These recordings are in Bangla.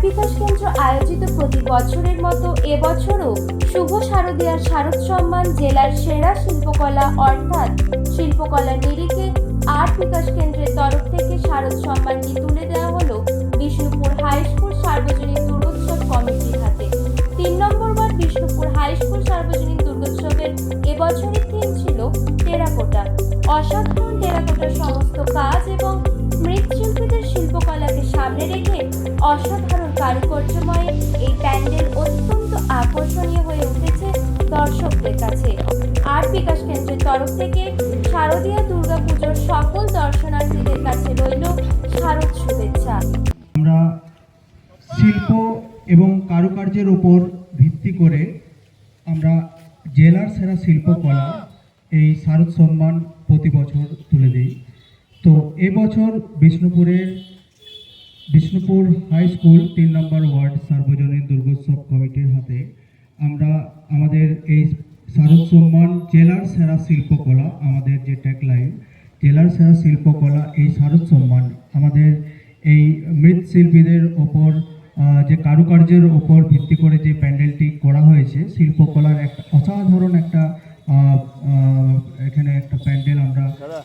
বিকাশ কেন্দ্র আয়োজিত প্রতি বছরের মতো এবছরও শুভ শারদীয়ার শারদ সম্মান জেলার সেরা শিল্পকলা অর্থাৎ শিল্পকলার নিরিখে আর্ট বিকাশ কেন্দ্রের তরফ থেকে শারদ সম্মানটি তুলে দেওয়া হলো বিষ্ণুপুর হাই স্কুল সার্বজনীন দুর্গোৎসব কমিটির হাতে। 3 নম্বর ওয়ার্ড বিষ্ণুপুর হাই স্কুল সার্বজনীন দুর্গোৎসবের এবছরের থিম ছিল টেরাকোটা। অসাধারণ টেরাকোটার সমস্ত কাজ এবং মৃৎশিল্পীদের শিল্পকলাকে সামনে রেখে অসাধারণ কারুকার্যময় এই প্যান্ডেল অত্যন্ত আকর্ষণীয় হয়ে উঠেছে দর্শকদের কাছে। আর্ট বিকাশ কেন্দ্রের তরফ থেকে শারদীয়া দুর্গাপুজোর সকল দর্শনার্থীদের কাছে রইল শারদ শুভেচ্ছা। আমরা শিল্প এবং কারুকার্যের উপর ভিত্তি করে আমরা জেলার সেরা শিল্পকলা এই শারদ সম্মান প্রতি বছর তুলে দিই। তো এবছর বিষ্ণুপুর হাই স্কুল 3 নম্বর ওয়ার্ড সার্বজনীন দুর্গোৎসব কমিটির হাতে আমরা আমাদের এই শারদ সম্মান জেলার সেরা শিল্পকলা, আমাদের যে ট্যাগলাইন জেলার সেরা শিল্পকলা, এই শারদ সম্মান আমাদের এই মৃৎশিল্পীদের ওপর যে কারুকার্যের ওপর ভিত্তি করে যে প্যান্ডেলটি করা হয়েছে, শিল্পকলার একটা অসাধারণ একটা এখানে একটা প্যান্ডেল আমরা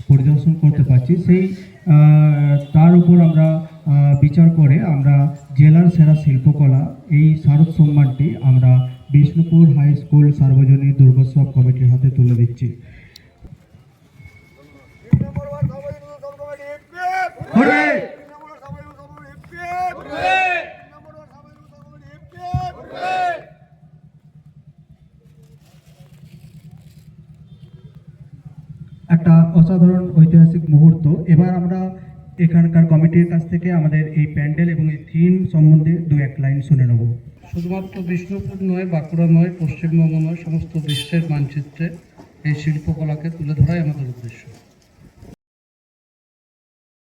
পরিদর্শন করতে পারছি। সেই তার উপর আমরা বিচার করে আমরা জেলার সেরা শিল্পকলা এই শারদ সম্মানটি আমরা বিষ্ণুপুর হাই স্কুল সার্বজনীন দুর্গোৎসব কমিটির হাতে তুলে দিচ্ছি। একটা অসাধারণ ঐতিহাসিক মুহূর্ত। এবার আমরা এখানকার কমিটির কাছ থেকে আমাদের এই প্যান্ডেল এবং এই থিম সম্বন্ধে 2-1 লাইন শুনে নেব। শুধুমাত্র বিষ্ণুপুর নয়, বাঁকুড়া নয়, পশ্চিমবঙ্গ নয়, সমস্ত বিশ্বের মানচিত্রে এই শিল্পকলাকে তুলে ধরাই আমাদের উদ্দেশ্য।